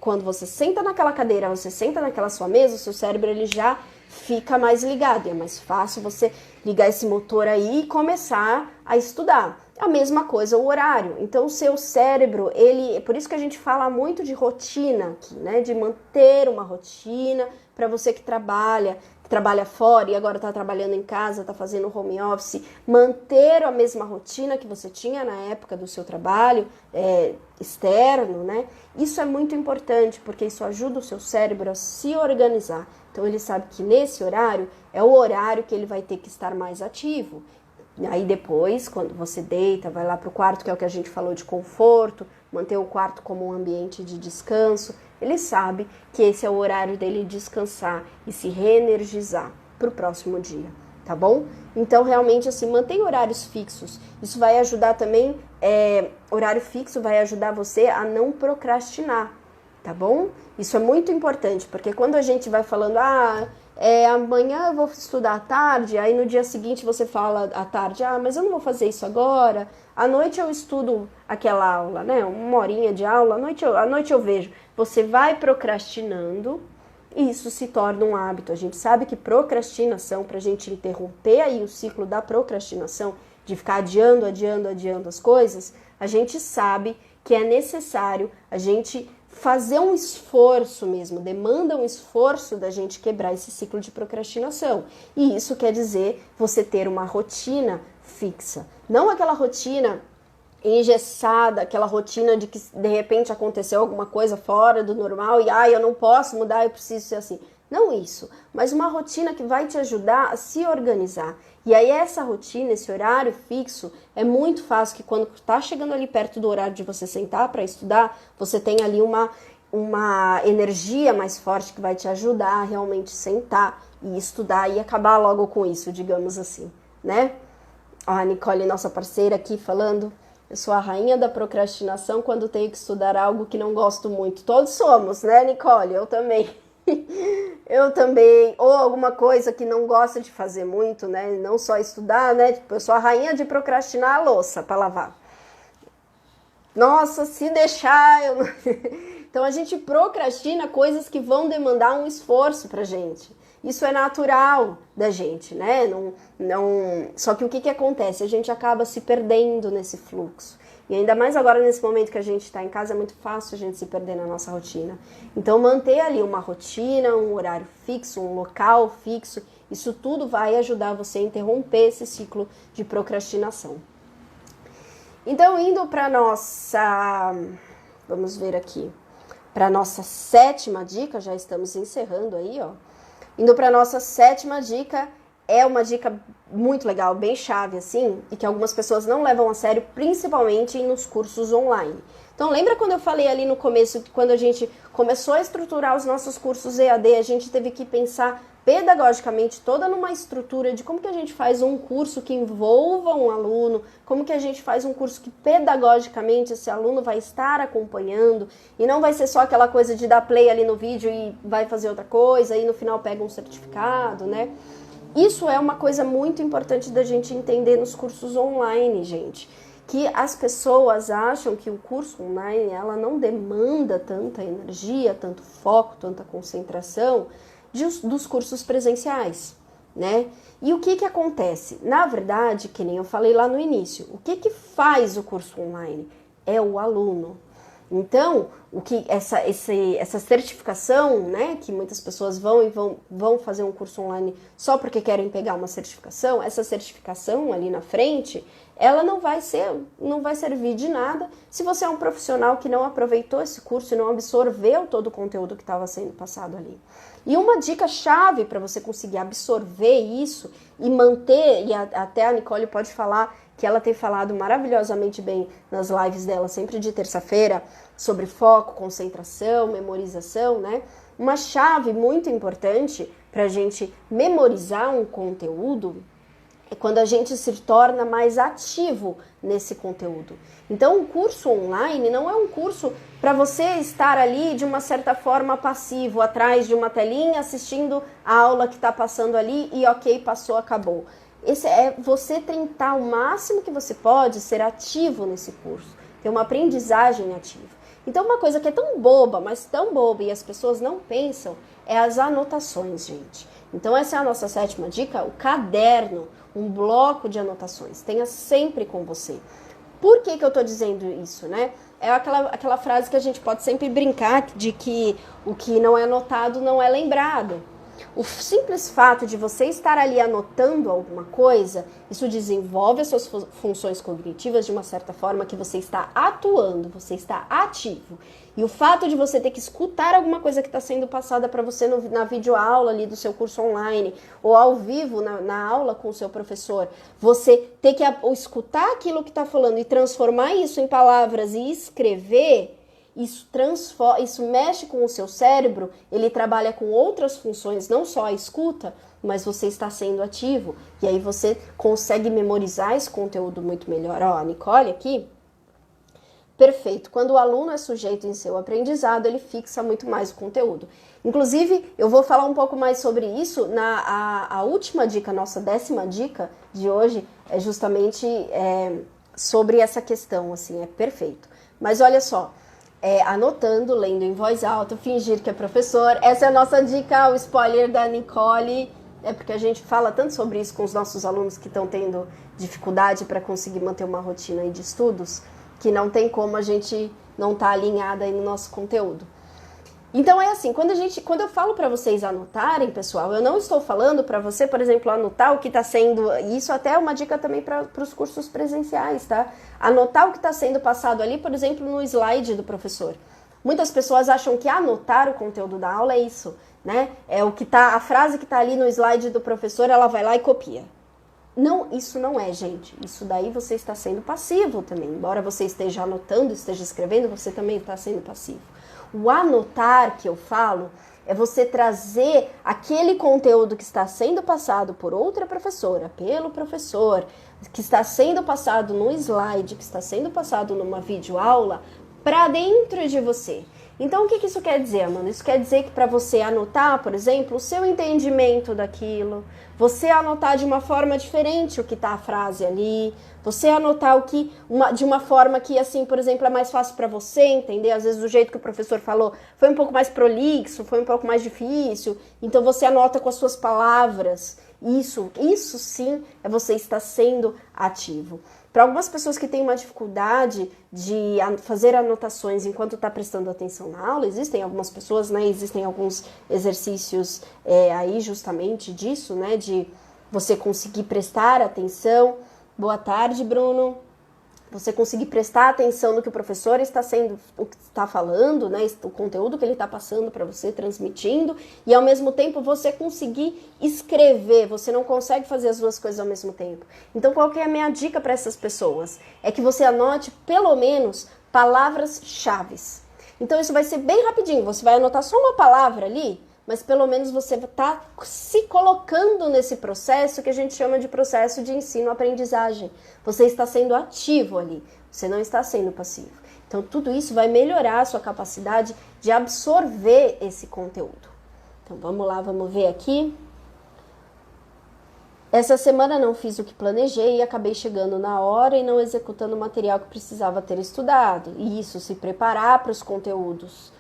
Quando você senta naquela cadeira, você senta naquela sua mesa, o seu cérebro ele já fica mais ligado, e é mais fácil você ligar esse motor aí e começar a estudar. A mesma coisa o horário. Então o seu cérebro, por isso que a gente fala muito de rotina aqui, né? De manter uma rotina para você que trabalha fora e agora está trabalhando em casa, está fazendo home office, manter a mesma rotina que você tinha na época do seu trabalho externo, né? Isso é muito importante, porque isso ajuda o seu cérebro a se organizar. Então ele sabe que nesse horário é o horário que ele vai ter que estar mais ativo. Aí depois, quando você deita, vai lá para o quarto, que é o que a gente falou de conforto, manter o quarto como um ambiente de descanso, ele sabe que esse é o horário dele descansar e se reenergizar para o próximo dia, tá bom? Então, realmente, assim, mantenha horários fixos. Isso vai ajudar também, horário fixo vai ajudar você a não procrastinar, tá bom? Isso é muito importante, porque quando a gente vai falando, amanhã eu vou estudar à tarde, aí no dia seguinte você fala à tarde, mas eu não vou fazer isso agora, à noite eu estudo aquela aula, né, uma horinha de aula, à noite eu vejo. Você vai procrastinando e isso se torna um hábito. A gente sabe que procrastinação, para a gente interromper aí o ciclo da procrastinação, de ficar adiando as coisas, a gente sabe que é necessário a gente fazer um esforço mesmo, demanda um esforço da gente quebrar esse ciclo de procrastinação. E isso quer dizer você ter uma rotina fixa. Não aquela rotina engessada, aquela rotina de que de repente aconteceu alguma coisa fora do normal e eu não posso mudar, eu preciso ser assim. Não isso, mas uma rotina que vai te ajudar a se organizar. E aí essa rotina, esse horário fixo, é muito fácil que quando está chegando ali perto do horário de você sentar para estudar, você tem ali uma energia mais forte que vai te ajudar a realmente sentar e estudar e acabar logo com isso, digamos assim, né? Ó, a Nicole, nossa parceira aqui falando, eu sou a rainha da procrastinação quando tenho que estudar algo que não gosto muito. Todos somos, né, Nicole? Eu também. Eu também, ou alguma coisa que não gosta de fazer muito, né? Não só estudar, né? Tipo, eu sou a rainha de procrastinar a louça para lavar. Nossa, se deixar, eu não... Então a gente procrastina coisas que vão demandar um esforço pra gente. Isso é natural da gente, né? Só que o que acontece? A gente acaba se perdendo nesse fluxo. E ainda mais agora nesse momento que a gente está em casa, é muito fácil a gente se perder na nossa rotina. Então manter ali uma rotina, um horário fixo, um local fixo, isso tudo vai ajudar você a interromper esse ciclo de procrastinação. Então indo para nossa, vamos ver aqui, para nossa sétima dica, já estamos encerrando aí, ó. Indo para nossa sétima dica, é uma dica muito legal, bem chave, assim, e que algumas pessoas não levam a sério, principalmente nos cursos online. Então, lembra quando eu falei ali no começo, que quando a gente começou a estruturar os nossos cursos EAD, a gente teve que pensar pedagogicamente toda numa estrutura de como que a gente faz um curso que envolva um aluno, como que a gente faz um curso que pedagogicamente esse aluno vai estar acompanhando e não vai ser só aquela coisa de dar play ali no vídeo e vai fazer outra coisa e no final pega um certificado, né? Isso é uma coisa muito importante da gente entender nos cursos online, gente. Que as pessoas acham que o curso online ela não demanda tanta energia, tanto foco, tanta concentração dos cursos presenciais, né? E o que acontece? Na verdade, que nem eu falei lá no início, o que faz o curso online? É o aluno. Então, o que essa certificação, né, que muitas pessoas vão fazer um curso online só porque querem pegar uma certificação, essa certificação ali na frente, ela não vai servir de nada se você é um profissional que não aproveitou esse curso e não absorveu todo o conteúdo que estava sendo passado ali. E uma dica chave para você conseguir absorver isso e manter, e até a Nicole pode falar que ela tem falado maravilhosamente bem nas lives dela, sempre de terça-feira, sobre foco, concentração, memorização, né? Uma chave muito importante para a gente memorizar um conteúdo é quando a gente se torna mais ativo nesse conteúdo. Então, o curso online não é um curso para você estar ali de uma certa forma passivo, atrás de uma telinha, assistindo a aula que está passando ali e ok, passou, acabou. Esse é você tentar o máximo que você pode ser ativo nesse curso, ter uma aprendizagem ativa. Então, uma coisa que é tão boba, mas tão boba e as pessoas não pensam, é as anotações, gente. Então, essa é a nossa 7ª dica, o caderno, um bloco de anotações. Tenha sempre com você. Por que eu estou dizendo isso, né? É aquela frase que a gente pode sempre brincar de que o que não é anotado não é lembrado. O simples fato de você estar ali anotando alguma coisa, isso desenvolve as suas funções cognitivas de uma certa forma que você está atuando, você está ativo. E o fato de você ter que escutar alguma coisa que está sendo passada para você na videoaula ali do seu curso online, ou ao vivo na aula com o seu professor, você ter que escutar aquilo que está falando e transformar isso em palavras e escrever, isso mexe com o seu cérebro, ele trabalha com outras funções, não só a escuta, mas você está sendo ativo. E aí você consegue memorizar esse conteúdo muito melhor. Ó, a Nicole aqui, perfeito. Quando o aluno é sujeito em seu aprendizado, ele fixa muito mais o conteúdo. Inclusive, eu vou falar um pouco mais sobre isso a última dica, nossa 10ª dica de hoje, é justamente sobre essa questão, assim, é perfeito. Mas olha só, anotando, lendo em voz alta, fingir que é professor. Essa é a nossa dica, o spoiler da Nicole. É porque a gente fala tanto sobre isso com os nossos alunos que estão tendo dificuldade para conseguir manter uma rotina aí de estudos, que não tem como a gente não estar alinhada aí no nosso conteúdo. Então é assim, quando eu falo para vocês anotarem, pessoal, eu não estou falando para você, por exemplo, anotar o que está sendo, isso até é uma dica também para os cursos presenciais, tá? Anotar o que está sendo passado ali, por exemplo, no slide do professor. Muitas pessoas acham que anotar o conteúdo da aula é isso, né? É a frase que está ali no slide do professor, ela vai lá e copia. Não, isso não é, gente. Isso daí você está sendo passivo também. Embora você esteja anotando, esteja escrevendo, você também está sendo passivo. O anotar que eu falo é você trazer aquele conteúdo que está sendo passado por outra professora, pelo professor, que está sendo passado no slide, que está sendo passado numa videoaula, para dentro de você. Então, o que isso quer dizer, mano? Isso quer dizer que para você anotar, por exemplo, o seu entendimento daquilo, você anotar de uma forma diferente o que tá a frase ali, você anotar de uma forma que, assim, por exemplo, é mais fácil para você entender, às vezes do jeito que o professor falou, foi um pouco mais prolixo, foi um pouco mais difícil, então você anota com as suas palavras. Isso sim é você estar sendo ativo. Para algumas pessoas que têm uma dificuldade de fazer anotações enquanto está prestando atenção na aula, existem algumas pessoas, né? Existem alguns exercícios aí justamente disso, né? De você conseguir prestar atenção. Boa tarde, Bruno. você conseguir prestar atenção no que o professor o que está falando, né, o conteúdo que ele está passando para você, transmitindo, e ao mesmo tempo você conseguir escrever. Você não consegue fazer as duas coisas ao mesmo tempo. Então, qual que é a minha dica para essas pessoas? É que você anote pelo menos palavras-chave. Então, isso vai ser bem rapidinho. Você vai anotar só uma palavra ali, mas pelo menos você está se colocando nesse processo que a gente chama de processo de ensino-aprendizagem. Você está sendo ativo ali, você não está sendo passivo. Então, tudo isso vai melhorar a sua capacidade de absorver esse conteúdo. Então, vamos lá, vamos ver aqui. Essa semana não fiz o que planejei e acabei chegando na hora e não executando o material que precisava ter estudado. E isso, se preparar para os conteúdos.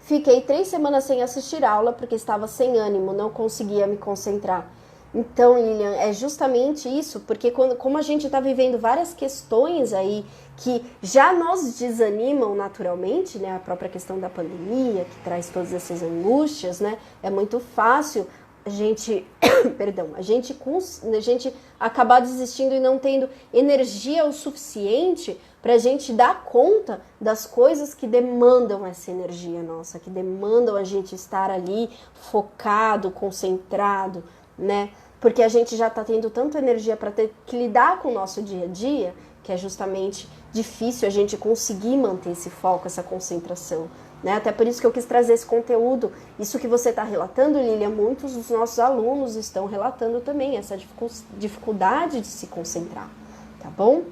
Fiquei 3 semanas sem assistir aula porque estava sem ânimo, não conseguia me concentrar. Então, Lilian, é justamente isso, porque como a gente está vivendo várias questões aí que já nos desanimam naturalmente, né? A própria questão da pandemia, que traz todas essas angústias, né? É muito fácil a gente, a gente acabar desistindo e não tendo energia o suficiente para a gente dar conta das coisas que demandam essa energia nossa, que demandam a gente estar ali focado, concentrado, né? Porque a gente já está tendo tanta energia para ter que lidar com o nosso dia a dia, que é justamente difícil a gente conseguir manter esse foco, essa concentração. Né? Até por isso que eu quis trazer esse conteúdo. Isso que você está relatando, Lilian, muitos dos nossos alunos estão relatando também, essa dificuldade de se concentrar, tá bom?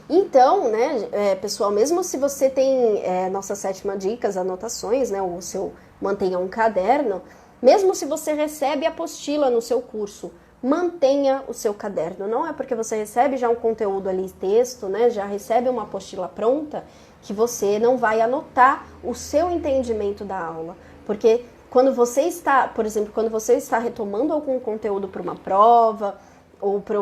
Então, né, pessoal, mesmo se você tem nossa 7ª dica, as anotações, né, o seu mantenha um caderno, mesmo se você recebe apostila no seu curso, mantenha o seu caderno. Não é porque você recebe já um conteúdo ali, texto, né, já recebe uma apostila pronta, que você não vai anotar o seu entendimento da aula. Porque quando você está, por exemplo, quando você está retomando algum conteúdo para uma prova, ou para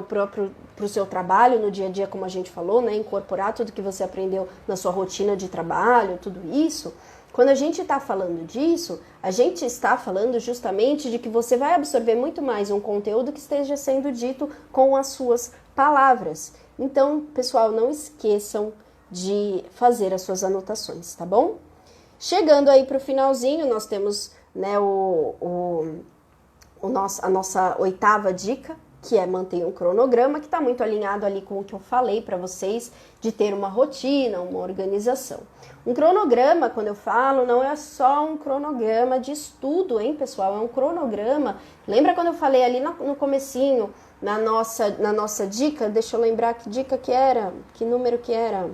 o seu trabalho no dia a dia, como a gente falou, né, incorporar tudo que você aprendeu na sua rotina de trabalho, tudo isso, quando a gente está falando disso, a gente está falando justamente de que você vai absorver muito mais um conteúdo que esteja sendo dito com as suas palavras. Então, pessoal, não esqueçam de fazer as suas anotações, tá bom? Chegando aí para o finalzinho, nós temos, né, a nossa 8ª dica, que é manter um cronograma, que está muito alinhado ali com o que eu falei para vocês, de ter uma rotina, uma organização. Um cronograma, quando eu falo, não é só um cronograma de estudo, hein, pessoal? É um cronograma. Lembra quando eu falei ali no comecinho, na nossa dica? Deixa eu lembrar que dica que era, que número que era.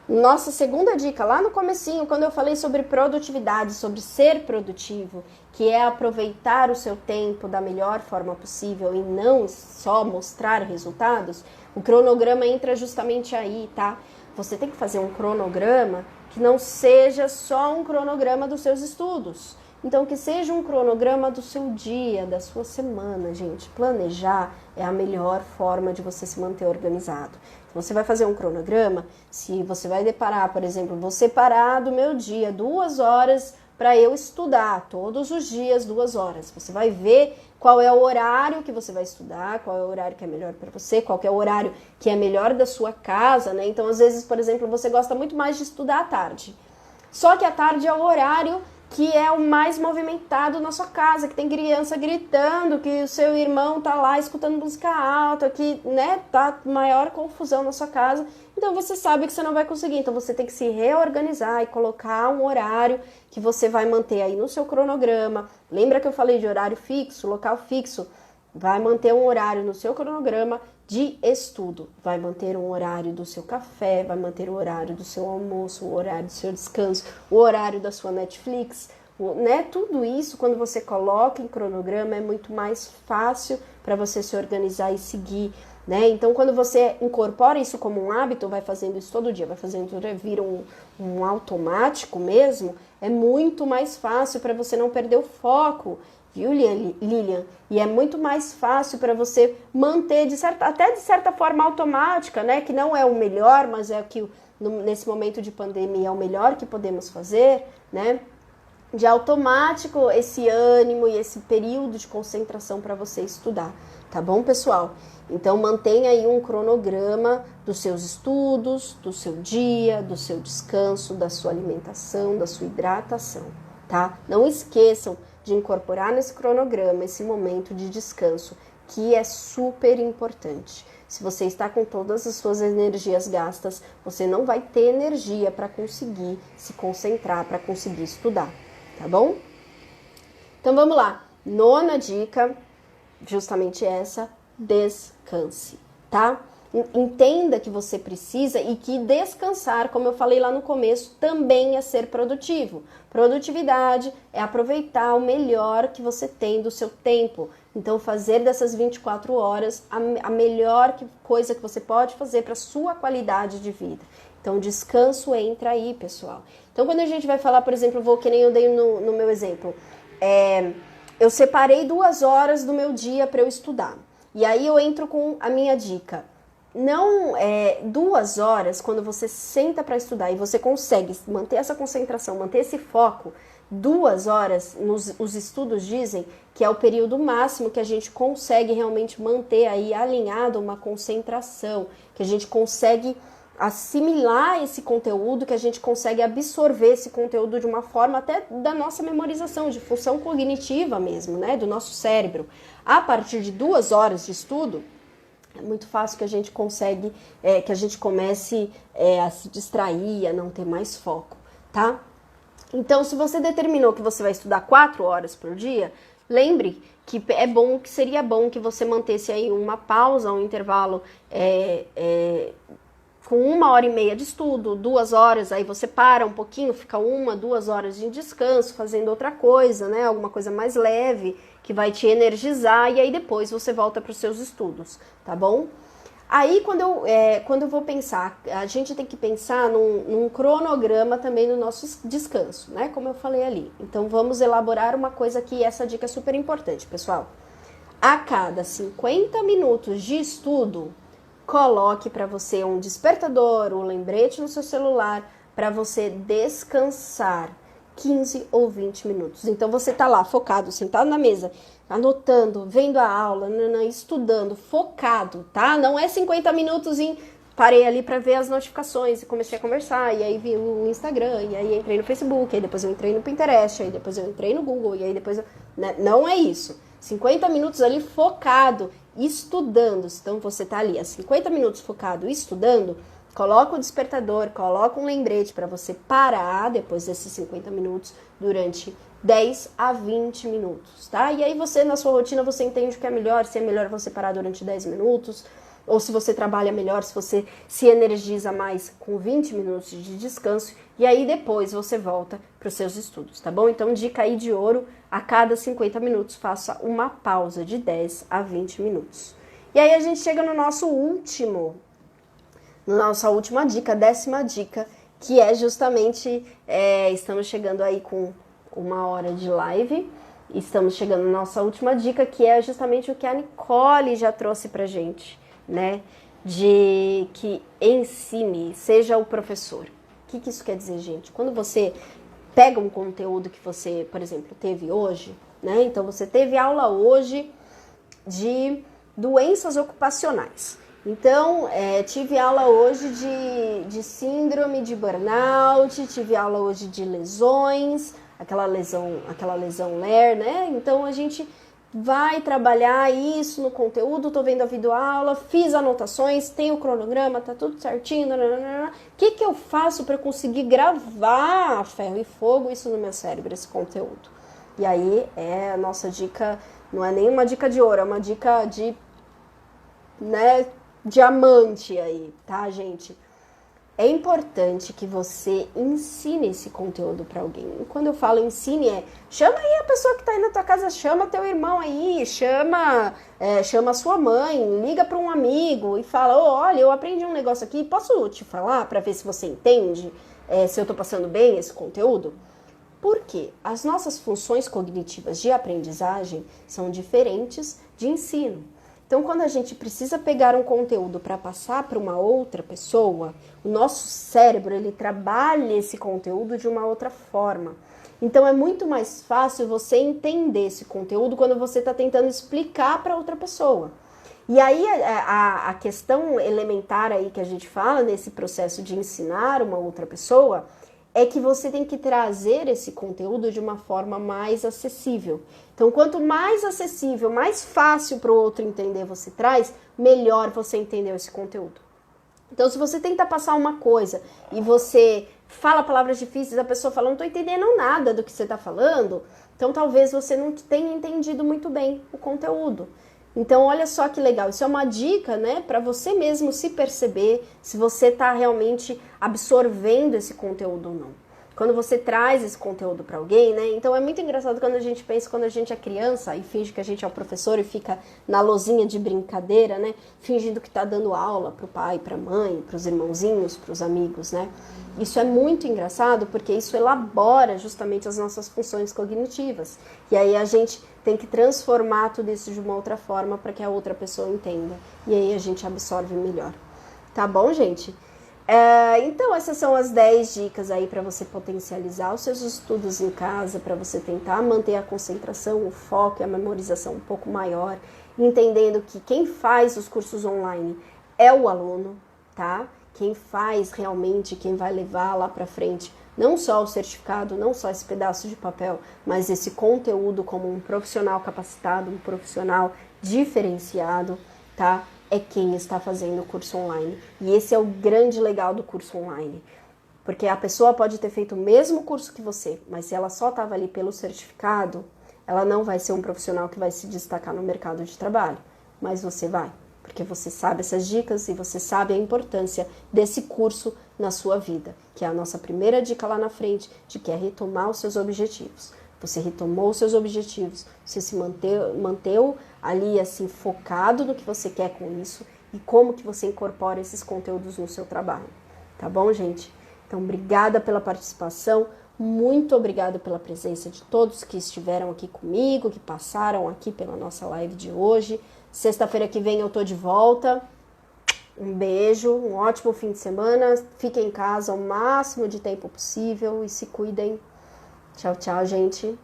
Nossa 2ª dica, lá no comecinho, quando eu falei sobre produtividade, sobre ser produtivo, que é aproveitar o seu tempo da melhor forma possível e não só mostrar resultados, o cronograma entra justamente aí, tá? Você tem que fazer um cronograma que não seja só um cronograma dos seus estudos. Então, que seja um cronograma do seu dia, da sua semana, gente. Planejar é a melhor forma de você se manter organizado. Então, você vai fazer um cronograma, se você vai deparar, por exemplo, vou separar do meu dia 2 horas para eu estudar, todos os dias 2 horas. Você vai ver qual é o horário que você vai estudar, qual é o horário que é melhor para você, qual é o horário que é melhor da sua casa, né? Então, às vezes, por exemplo, você gosta muito mais de estudar à tarde. Só que à tarde é o horário que é o mais movimentado na sua casa, que tem criança gritando, que o seu irmão tá lá escutando música alta, que, né, tá maior confusão na sua casa. Então você sabe que você não vai conseguir. Então você tem que se reorganizar e colocar um horário que você vai manter aí no seu cronograma. Lembra que eu falei de horário fixo, local fixo? Vai manter um horário no seu cronograma de estudo, vai manter um horário do seu café, vai manter o horário do seu almoço, o horário do seu descanso, o horário da sua Netflix, né? Tudo isso, quando você coloca em cronograma, é muito mais fácil para você se organizar e seguir, né? Então, quando você incorpora isso como um hábito, vai fazendo isso todo dia, vai fazendo, vira um automático mesmo, é muito mais fácil para você não perder o foco, viu, Lilian? E é muito mais fácil para você manter, até de certa forma automática, né? Que não é o melhor, mas é o que nesse momento de pandemia é o melhor que podemos fazer, né? de automático esse ânimo e esse período de concentração para você estudar, tá bom, pessoal? Então mantenha aí um cronograma dos seus estudos, do seu dia, do seu descanso, da sua alimentação, da sua hidratação, tá? Não esqueçam de incorporar nesse cronograma esse momento de descanso, que é super importante. Se você está com todas as suas energias gastas, você não vai ter energia para conseguir se concentrar, para conseguir estudar, tá bom? Então vamos lá. Nona dica, justamente essa, descanse, tá? Entenda que você precisa e que descansar, como eu falei lá no começo, também é ser produtivo. Produtividade é aproveitar o melhor que você tem do seu tempo. Então, fazer dessas 24 horas a melhor coisa que você pode fazer para a sua qualidade de vida. Então, descanso entra aí, pessoal. Então, quando a gente vai falar, por exemplo, que nem eu dei no meu exemplo, eu separei 2 horas do meu dia para eu estudar. E aí eu entro com a minha dica. Não 2 horas, quando você senta para estudar e você consegue manter essa concentração, manter esse foco, 2 horas, os estudos dizem que é o período máximo que a gente consegue realmente manter aí alinhado uma concentração, que a gente consegue assimilar esse conteúdo, que a gente consegue absorver esse conteúdo de uma forma até da nossa memorização, de função cognitiva mesmo, né, do nosso cérebro. A partir de 2 horas de estudo, é muito fácil que a gente consegue, que a gente comece a se distrair, a não ter mais foco, tá? Então, se você determinou que você vai estudar 4 horas por dia, lembre que seria bom que você mantesse aí uma pausa, um intervalo com 1h30 de estudo, 2 horas, aí você para um pouquinho, fica 1-2 horas de descanso, fazendo outra coisa, né? Alguma coisa mais leve, que vai te energizar, e aí depois você volta para os seus estudos, tá bom? Aí, quando eu vou pensar, a gente tem que pensar num cronograma também no nosso descanso, né? Como eu falei ali. Então, vamos elaborar uma coisa aqui, essa dica é super importante, pessoal. A cada 50 minutos de estudo, coloque para você um despertador, um lembrete no seu celular, para você descansar 15 ou 20 minutos. Então, você tá lá, focado, sentado na mesa, anotando, vendo a aula, estudando, focado, tá? Não é 50 minutos em parei ali para ver as notificações e comecei a conversar, e aí vi o Instagram, e aí entrei no Facebook, aí depois eu entrei no Pinterest, aí depois eu entrei no Google, e aí depois né? Não é isso. 50 minutos ali focado, estudando. Então, você tá ali, 50 minutos focado, estudando, coloca o despertador, coloca um lembrete para você parar depois desses 50 minutos durante 10 a 20 minutos, tá? E aí você, na sua rotina, você entende o que é melhor, se é melhor você parar durante 10 minutos, ou se você trabalha melhor, se você se energiza mais com 20 minutos de descanso, e aí depois você volta para os seus estudos, tá bom? Então, dica aí de ouro, a cada 50 minutos faça uma pausa de 10 a 20 minutos. E aí a gente chega no nossa última dica, 10ª dica, que é justamente, estamos chegando aí com 1 hora de live, estamos chegando na nossa última dica, que é justamente o que a Nicole já trouxe pra gente, né? De que ensine, seja o professor. O que isso quer dizer, gente? Quando você pega um conteúdo que você, por exemplo, teve hoje, né? Então, você teve aula hoje de doenças ocupacionais. Então, tive aula hoje de síndrome de burnout, tive aula hoje de lesões, aquela lesão LER, né? Então, a gente vai trabalhar isso no conteúdo, tô vendo a videoaula, fiz anotações, tem o cronograma, tá tudo certinho. O que eu faço para conseguir gravar a ferro e fogo isso no meu cérebro, esse conteúdo? E aí, a nossa dica, não é nenhuma dica de ouro, é uma dica de, né, diamante aí, tá, gente? É importante que você ensine esse conteúdo para alguém. E quando eu falo ensine, chama aí a pessoa que está aí na tua casa, chama teu irmão aí, chama a sua mãe, liga para um amigo e fala, olha, eu aprendi um negócio aqui, posso te falar para ver se você entende, se eu estou passando bem esse conteúdo? Por quê? As nossas funções cognitivas de aprendizagem são diferentes de ensino. Então, quando a gente precisa pegar um conteúdo para passar para uma outra pessoa, o nosso cérebro, ele trabalha esse conteúdo de uma outra forma. Então é muito mais fácil você entender esse conteúdo quando você está tentando explicar para outra pessoa. E aí a questão elementar aí que a gente fala nesse processo de ensinar uma outra pessoa é que você tem que trazer esse conteúdo de uma forma mais acessível. Então, quanto mais acessível, mais fácil para o outro entender você traz, melhor você entendeu esse conteúdo. Então, se você tenta passar uma coisa e você fala palavras difíceis, a pessoa fala, não estou entendendo nada do que você está falando, então talvez você não tenha entendido muito bem o conteúdo. Então, olha só que legal, isso é uma dica, né, para você mesmo se perceber se você está realmente absorvendo esse conteúdo ou não. Quando você traz esse conteúdo para alguém, né, então é muito engraçado quando a gente pensa, quando a gente é criança e finge que a gente é o professor e fica na lozinha de brincadeira, né, fingindo que está dando aula para o pai, para a mãe, para os irmãozinhos, para os amigos, né. Isso é muito engraçado porque isso elabora justamente as nossas funções cognitivas. E aí a gente tem que transformar tudo isso de uma outra forma para que a outra pessoa entenda. E aí a gente absorve melhor. Tá bom, gente? Então essas são as 10 dicas aí para você potencializar os seus estudos em casa, para você tentar manter a concentração, o foco e a memorização um pouco maior, entendendo que quem faz os cursos online é o aluno, tá? Quem faz realmente, quem vai levar lá para frente, não só o certificado, não só esse pedaço de papel, mas esse conteúdo como um profissional capacitado, um profissional diferenciado, tá? É quem está fazendo o curso online. E esse é o grande legal do curso online. Porque a pessoa pode ter feito o mesmo curso que você, mas se ela só estava ali pelo certificado, ela não vai ser um profissional que vai se destacar no mercado de trabalho. Mas você vai, porque você sabe essas dicas e você sabe a importância desse curso na sua vida, que é a nossa primeira dica lá na frente, de que é retomar os seus objetivos. Você retomou os seus objetivos, você se manteve ali assim focado no que você quer com isso e como que você incorpora esses conteúdos no seu trabalho. Tá bom, gente? Então, obrigada pela participação, muito obrigada pela presença de todos que estiveram aqui comigo, que passaram aqui pela nossa live de hoje. Sexta-feira que vem eu tô de volta. Um beijo, um ótimo fim de semana. Fiquem em casa o máximo de tempo possível e se cuidem. Tchau, tchau, gente.